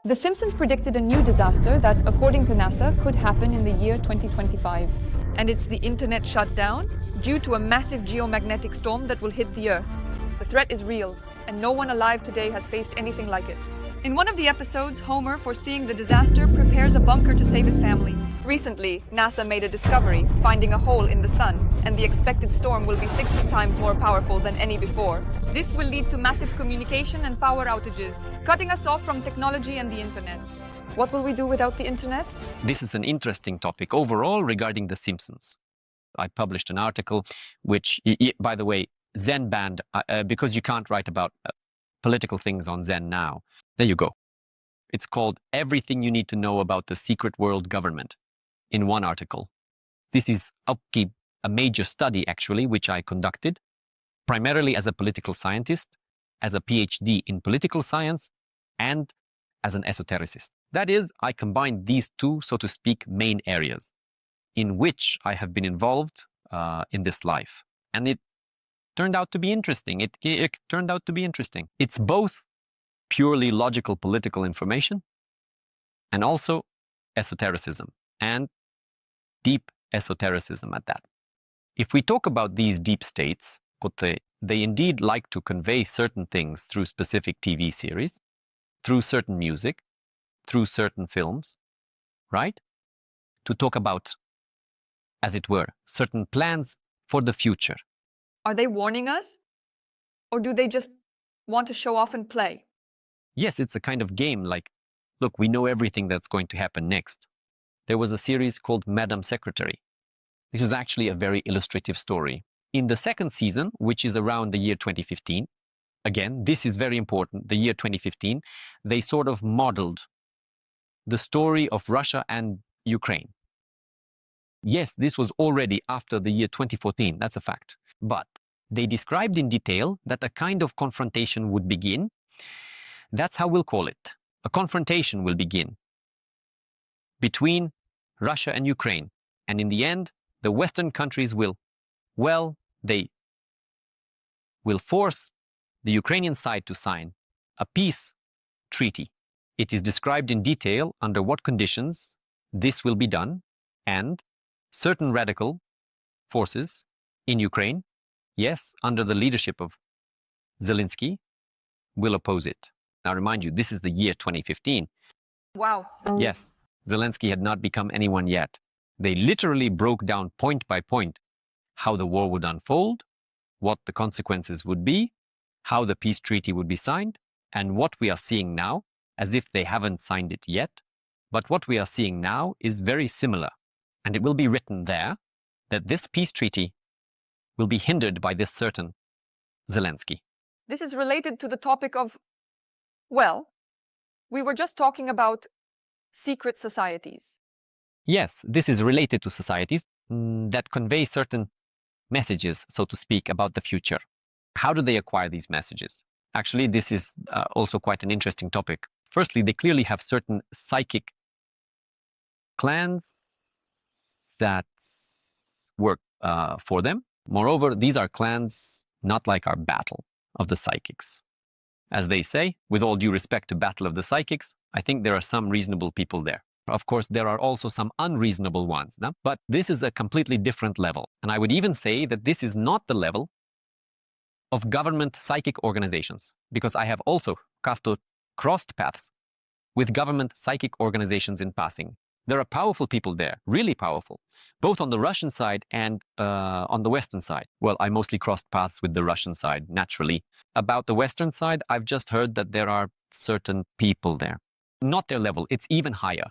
The Simpsons predicted a new disaster that, according to NASA, could happen in the year 2025. And it's the internet shutdown due to a massive geomagnetic storm that will hit the Earth. The threat is real, and no one alive today has faced anything like it. In one of the episodes, Homer, foreseeing the disaster, prepares a bunker to save his family. Recently, NASA made a discovery, finding a hole in the sun, and the expected storm will be 60 times more powerful than any before. This will lead to massive communication and power outages, cutting us off from technology and the internet. What will we do without the internet? This is an interesting topic overall regarding The Simpsons. I published an article which, by the way, Zen banned, because you can't write about political things on Zen now. There you go. It's called Everything You Need to Know About the Secret World Government in one article. This is a major study, actually, which I conducted, primarily as a political scientist, as a PhD in political science, and as an esotericist. That is, I combined these two, so to speak, main areas in which I have been involved in this life. And it turned out to be interesting. It turned out to be interesting. It's both purely logical political information and also esotericism, and deep esotericism at that. If we talk about these deep states, they indeed like to convey certain things through specific TV series, through certain music, through certain films, right? To talk about, as it were, certain plans for the future. Are they warning us? Or do they just want to show off and play? Yes, it's a kind of game like, look, we know everything that's going to happen next. There was a series called Madam Secretary. This is actually a very illustrative story. In the second season, which is around the year 2015, again, this is very important, the year 2015, they sort of modeled the story of Russia and Ukraine. Yes, this was already after the year 2014, that's a fact. But they described in detail that a kind of confrontation would begin. That's how we'll call it. A confrontation will begin between Russia and Ukraine. And in the end, the Western countries they will force the Ukrainian side to sign a peace treaty. It is described in detail under what conditions this will be done, and certain radical forces in Ukraine, yes, under the leadership of Zelensky, will oppose it. Now, remind you, this is the year 2015. Wow. Yes, Zelensky had not become anyone yet. They literally broke down point by point how the war would unfold, what the consequences would be, how the peace treaty would be signed, and what we are seeing now, as if they haven't signed it yet. But what we are seeing now is very similar. And it will be written there that this peace treaty will be hindered by this certain Zelensky. This is related to the topic of, well, we were just talking about secret societies. Yes, this is related to societies that convey certain messages, so to speak, about the future. How do they acquire these messages? Actually, this is also quite an interesting topic. Firstly, they clearly have certain psychic clans that work for them. Moreover, these are clans not like our battle of the psychics. As they say, with all due respect to Battle of the Psychics, I think there are some reasonable people there. Of course, there are also some unreasonable ones, no? But this is a completely different level. And I would even say that this is not the level of government psychic organizations, because I have also crossed paths with government psychic organizations in passing. There are powerful people there, really powerful, both on the Russian side and on the Western side. Well, I mostly crossed paths with the Russian side, naturally. About the Western side, I've just heard that there are certain people there. Not their level, it's even higher.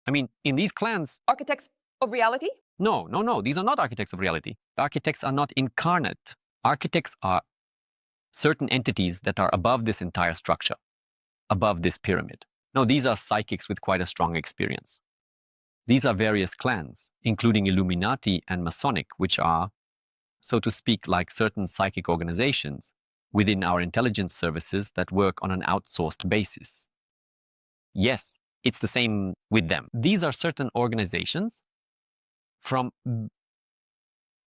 I mean, in these clans... Architects of reality? No, these are not architects of reality. Architects are not incarnate. Architects are certain entities that are above this entire structure, above this pyramid. No, these are psychics with quite a strong experience. These are various clans, including Illuminati and Masonic, which are, so to speak, like certain psychic organizations within our intelligence services that work on an outsourced basis. Yes, it's the same with them. These are certain organizations from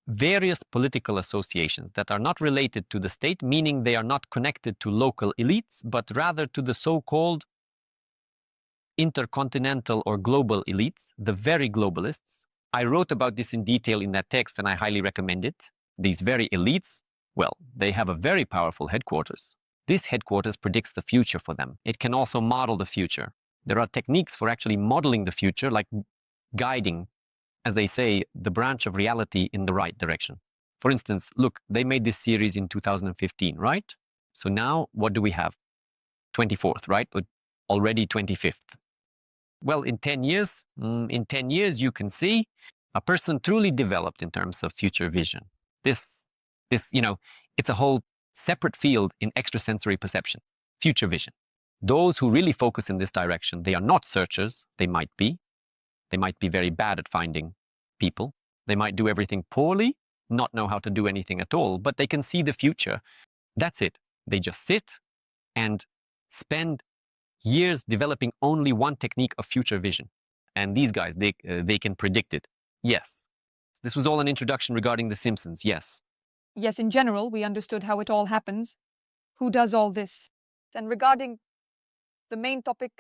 various political associations that are not related to the state, meaning they are not connected to local elites, but rather to the so-called intercontinental or global elites, the very globalists. I wrote about this in detail in that text, and I highly recommend it. These very elites, well, they have a very powerful headquarters. This headquarters predicts the future for them. It can also model the future. There are techniques for actually modeling the future, like guiding, as they say, the branch of reality in the right direction. For instance, look, they made this series in 2015, right? So now what do we have? 24th, right? But already 25th. Well, in 10 years, you can see a person truly developed in terms of future vision. This, it's a whole separate field in extrasensory perception, future vision. Those who really focus in this direction, they are not searchers. They might be very bad at finding people. They might do everything poorly, not know how to do anything at all, but they can see the future. That's it. They just sit and spend years developing only one technique of future vision. And these guys, they can predict it. Yes. This was all an introduction regarding The Simpsons. Yes. Yes, in general, we understood how it all happens. Who does all this? And regarding the main topic,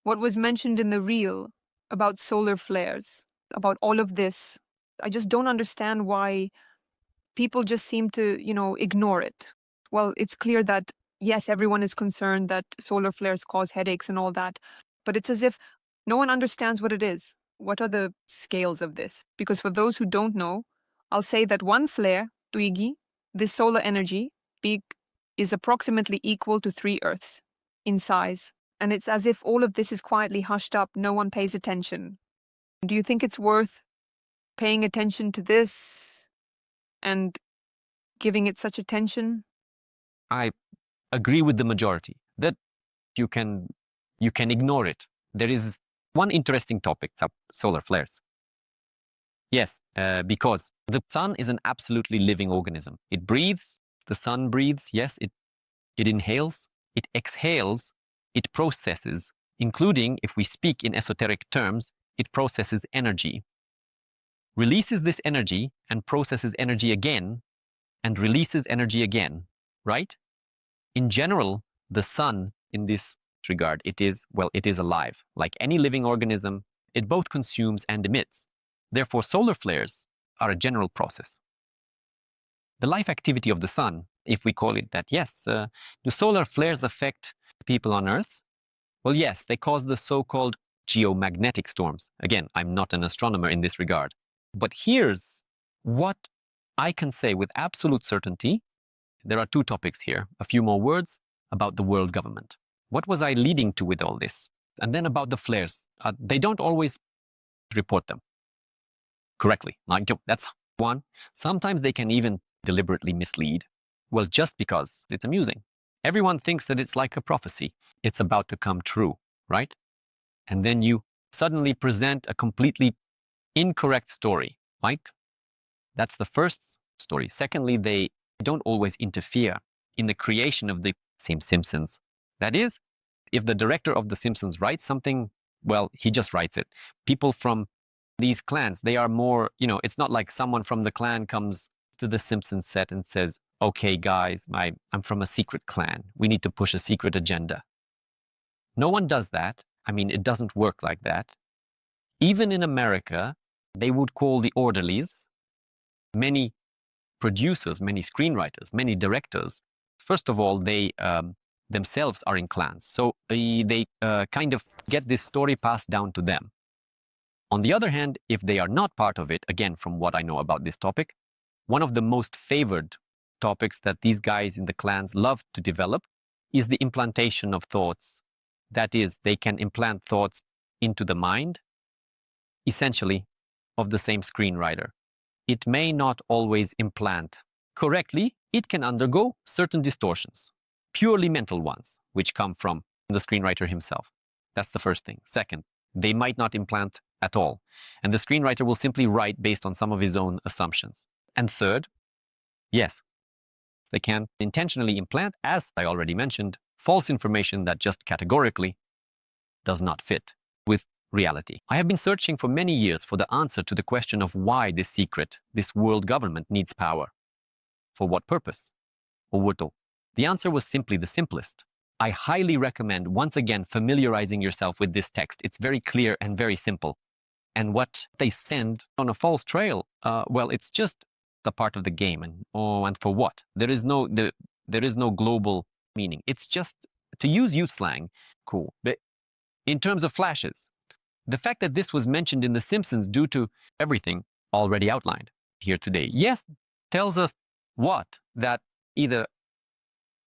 what was mentioned in the reel about solar flares, about all of this, I just don't understand why people just seem to, ignore it. Well, it's clear that, yes, everyone is concerned that solar flares cause headaches and all that, but it's as if no one understands what it is. What are the scales of this? Because for those who don't know, I'll say that one flare, Twiggy, this solar energy, peak, is approximately equal to 3 Earths in size. And it's as if all of this is quietly hushed up, no one pays attention. Do you think it's worth paying attention to this and giving it such attention? I agree with the majority that you can ignore it. There is one interesting topic, solar flares. Yes, because the sun is an absolutely living organism. It breathes, the sun breathes, yes, it inhales, it exhales, it processes, including, if we speak in esoteric terms, it processes energy, releases this energy and processes energy again, and releases energy again, right? In general, the sun, in this regard, it is alive. Like any living organism, it both consumes and emits. Therefore, solar flares are a general process. The life activity of the sun, if we call it that, yes, do solar flares affect people on Earth? Well, yes, they cause the so-called geomagnetic storms. Again, I'm not an astronomer in this regard. But here's what I can say with absolute certainty. There are 2 topics here, a few more words about the world government. What was I leading to with all this? And then about the flares. They don't always report them correctly. That's one. Sometimes they can even deliberately mislead. Well, just because it's amusing. Everyone thinks that it's like a prophecy. It's about to come true, right? And then you suddenly present a completely incorrect story, right? That's the first story. Secondly, they don't always interfere in the creation of the same Simpsons. That is, if the director of The Simpsons writes something, well, he just writes it. People from these clans, they are more, it's not like someone from the clan comes to the Simpsons set and says, okay, guys, I'm from a secret clan. We need to push a secret agenda. No one does that. I mean, it doesn't work like that. Even in America, they would call the orderlies, many producers, many screenwriters, many directors. First of all, they themselves are in clans. So they kind of get this story passed down to them. On the other hand, if they are not part of it, again, from what I know about this topic, one of the most favored topics that these guys in the clans love to develop is the implantation of thoughts. That is, they can implant thoughts into the mind, essentially, of the same screenwriter. It may not always implant correctly. It can undergo certain distortions, purely mental ones, which come from the screenwriter himself. That's the first thing. Second, they might not implant at all, and the screenwriter will simply write based on some of his own assumptions. And third, yes, they can intentionally implant, as I already mentioned, false information that just categorically does not fit with reality. I have been searching for many years for the answer to the question of why this secret, this world government needs power. For what purpose? Or what? The answer was simply the simplest. I highly recommend, once again, familiarizing yourself with this text. It's very clear and very simple. And what they send on a false trail, well, it's just a part of the game. And for what? There is no global meaning. It's just, to use youth slang, cool. But in terms of flashes, the fact that this was mentioned in The Simpsons due to everything already outlined here today, yes, tells us what? That either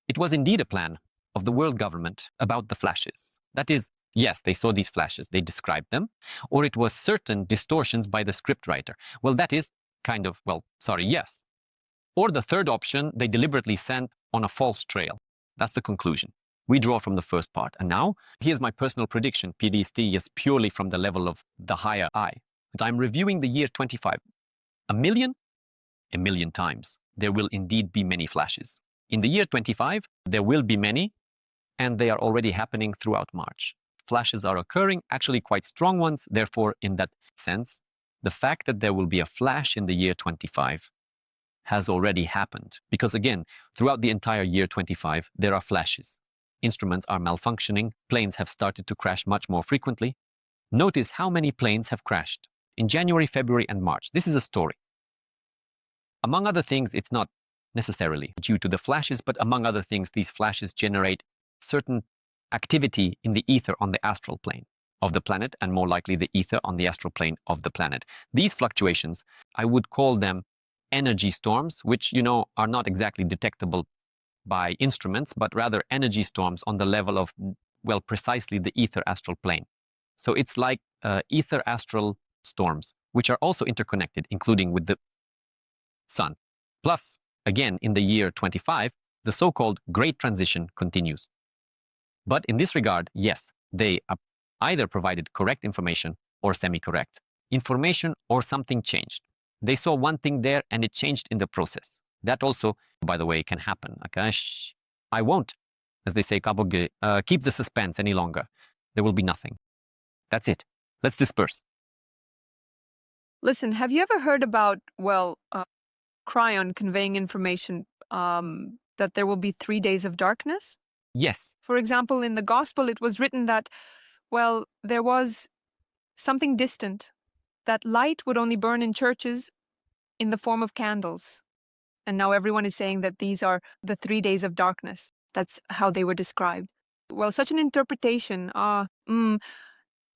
it was indeed a plan of the world government about the flashes. That is, yes, they saw these flashes, they described them, or it was certain distortions by the scriptwriter. Well, that is kind of, well, sorry, yes. Or the third option, they deliberately sent on a false trail. That's the conclusion. We draw from the first part. And now, here's my personal prediction. PDST is purely from the level of the higher I. But I'm reviewing the year 25. A million times. There will indeed be many flashes. In the year 25, there will be many, and they are already happening throughout March. Flashes are occurring, actually quite strong ones. Therefore, in that sense, the fact that there will be a flash in the year 25 has already happened. Because again, throughout the entire year 25, there are flashes. Instruments are malfunctioning. Planes have started to crash much more frequently. Notice how many planes have crashed in January, February, and March. This is a story. Among other things, it's not necessarily due to the flashes, but among other things, these flashes generate certain activity in the ether on the astral plane of the planet, and more likely the ether on the astral plane of the planet. These fluctuations, I would call them energy storms, which, are not exactly detectable by instruments, but rather energy storms on the level of, well, precisely the ether astral plane. So it's like ether astral storms, which are also interconnected, including with the sun. Plus, again, in the year 25, the so-called Great Transition continues. But in this regard, yes, they either provided correct information or semi-correct information, or something changed. They saw one thing there and it changed in the process. That also, by the way, can happen. Okay? I won't, as they say, keep the suspense any longer. There will be nothing. That's it. Let's disperse. Listen, have you ever heard about, Cryon conveying information that there will be 3 days of darkness? Yes. For example, in the Gospel, it was written that, there was something distant, that light would only burn in churches in the form of candles. And now everyone is saying that these are the 3 days of darkness. That's how they were described. Well, such an interpretation,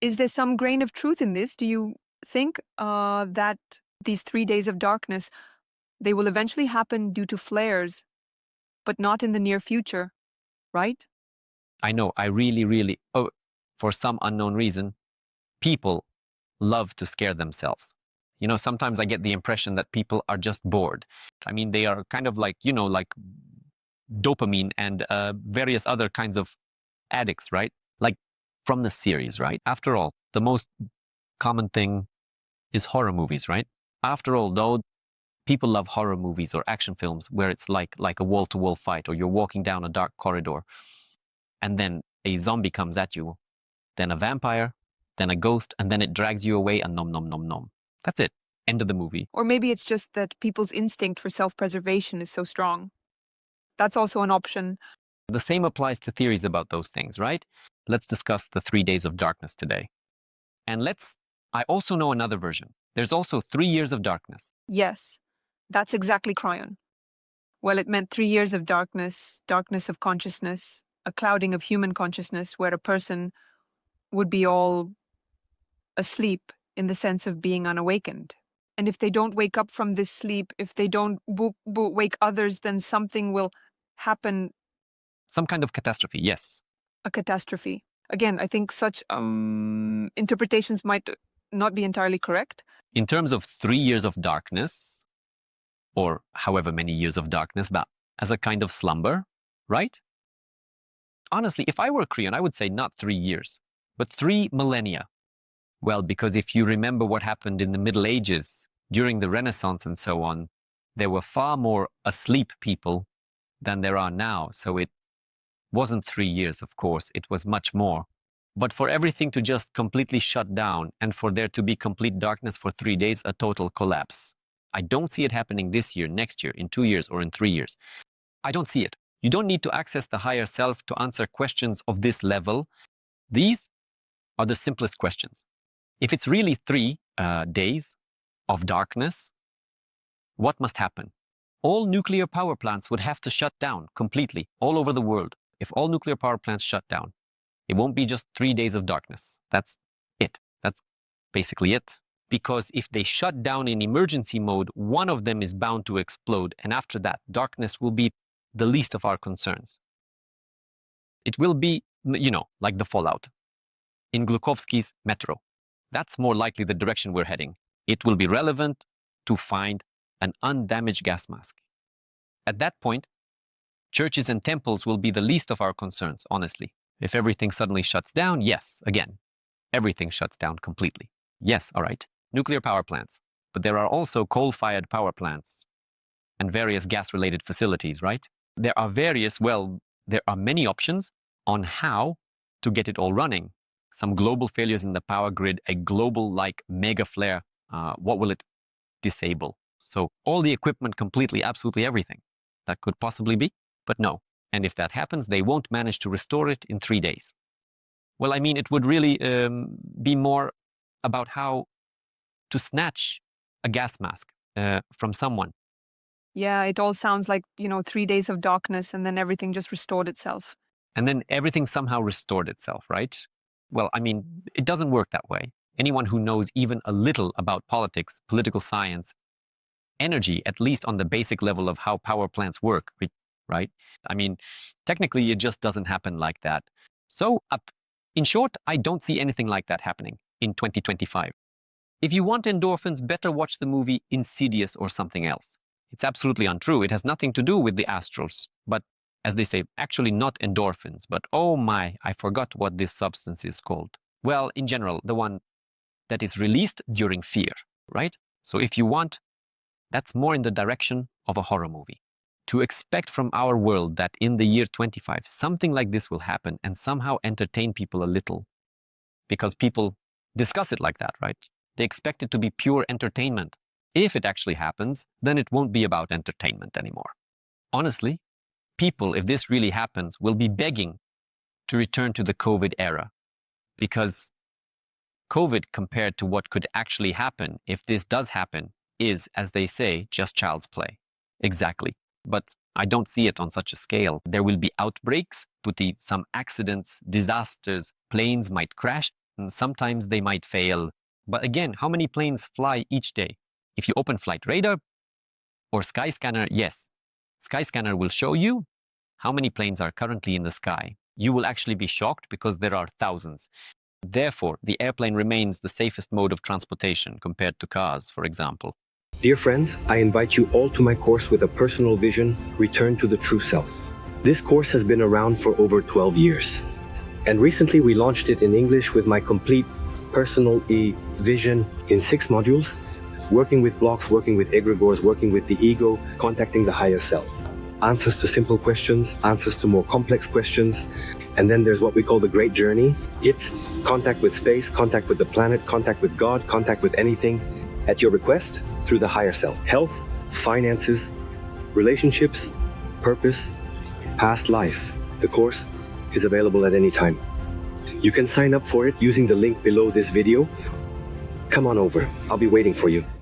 is there some grain of truth in this? Do you think that these 3 days of darkness, they will eventually happen due to flares, but not in the near future, right? I know, I really, for some unknown reason, people love to scare themselves. Sometimes I get the impression that people are just bored. I mean, they are kind of like, like dopamine and various other kinds of addicts, right? Like from the series, right? After all, the most common thing is horror movies, right? After all, though, people love horror movies or action films where it's like a wall-to-wall fight, or you're walking down a dark corridor and then a zombie comes at you, then a vampire, then a ghost, and then it drags you away and nom nom nom nom. That's it. End of the movie. Or maybe it's just that people's instinct for self-preservation is so strong. That's also an option. The same applies to theories about those things, right? Let's discuss the 3 days of darkness today. And I also know another version. There's also 3 years of darkness. Yes, that's exactly Cryon. Well, it meant 3 years of darkness of consciousness, a clouding of human consciousness where a person would be all asleep in the sense of being unawakened. And if they don't wake up from this sleep, if they don't wake others, then something will happen. Some kind of catastrophe, yes. A catastrophe. Again, I think such interpretations might not be entirely correct. In terms of 3 years of darkness, or however many years of darkness, but as a kind of slumber, right? Honestly, if I were Korean, I would say not 3 years, but 3 millennia. Well, because if you remember what happened in the Middle Ages, during the Renaissance and so on, there were far more asleep people than there are now. So it wasn't 3 years, of course, it was much more. But for everything to just completely shut down and for there to be complete darkness for 3 days, a total collapse. I don't see it happening this year, next year, in 2 years, or in 3 years. I don't see it. You don't need to access the higher self to answer questions of this level. These are the simplest questions. If it's really 3 days of darkness, what must happen? All nuclear power plants would have to shut down completely all over the world. If all nuclear power plants shut down, it won't be just 3 days of darkness. That's it. That's basically it. Because if they shut down in emergency mode, one of them is bound to explode. And after that, darkness will be the least of our concerns. It will be, like the fallout in Glukovsky's metro. That's more likely the direction we're heading. It will be relevant to find an undamaged gas mask. At that point, churches and temples will be the least of our concerns, honestly. If everything suddenly shuts down, yes, again, everything shuts down completely. Yes, all right, nuclear power plants. But there are also coal-fired power plants and various gas-related facilities, right? There are many options on how to get it all running. Some global failures in the power grid, a global mega flare, what will it disable? So all the equipment completely, absolutely everything. That could possibly be, but no. And if that happens, they won't manage to restore it in 3 days. Well, I mean, it would really be more about how to snatch a gas mask from someone. Yeah, it all sounds like, 3 days of darkness and then everything just restored itself. And then everything somehow restored itself, right? Well, I mean, it doesn't work that way. Anyone who knows even a little about politics, political science, energy, at least on the basic level of how power plants work, right? I mean, technically, it just doesn't happen like that. So, in short, I don't see anything like that happening in 2025. If you want endorphins, better watch the movie Insidious or something else. It's absolutely untrue. It has nothing to do with the astrals, but as they say, actually not endorphins, but oh my, I forgot what this substance is called. Well, in general, the one that is released during fear, right? So if you want, that's more in the direction of a horror movie. To expect from our world that in the year 25, something like this will happen and somehow entertain people a little, because people discuss it like that, right? They expect it to be pure entertainment. If it actually happens, then it won't be about entertainment anymore. Honestly, people, if this really happens, will be begging to return to the COVID era, because COVID, compared to what could actually happen if this does happen, is, as they say, just child's play. Exactly. But I don't see it on such a scale. There will be outbreaks, some accidents, disasters, planes might crash, and sometimes they might fail. But again, how many planes fly each day? If you open Flight Radar or Skyscanner, yes, Skyscanner will show you how many planes are currently in the sky. You will actually be shocked because there are thousands. Therefore, the airplane remains the safest mode of transportation compared to cars, for example. Dear friends, I invite you all to my course with a personal vision, Return to the True Self. This course has been around for over 12 years. And recently we launched it in English with my complete personal vision in 6 modules, working with blocks, working with egregores, working with the ego, contacting the higher self. Answers to simple questions, answers to more complex questions. And then there's what we call the Great Journey. It's contact with space, contact with the planet, contact with God, contact with anything at your request through the higher self. Health, finances, relationships, purpose, past life. The course is available at any time. You can sign up for it using the link below this video. Come on over. I'll be waiting for you.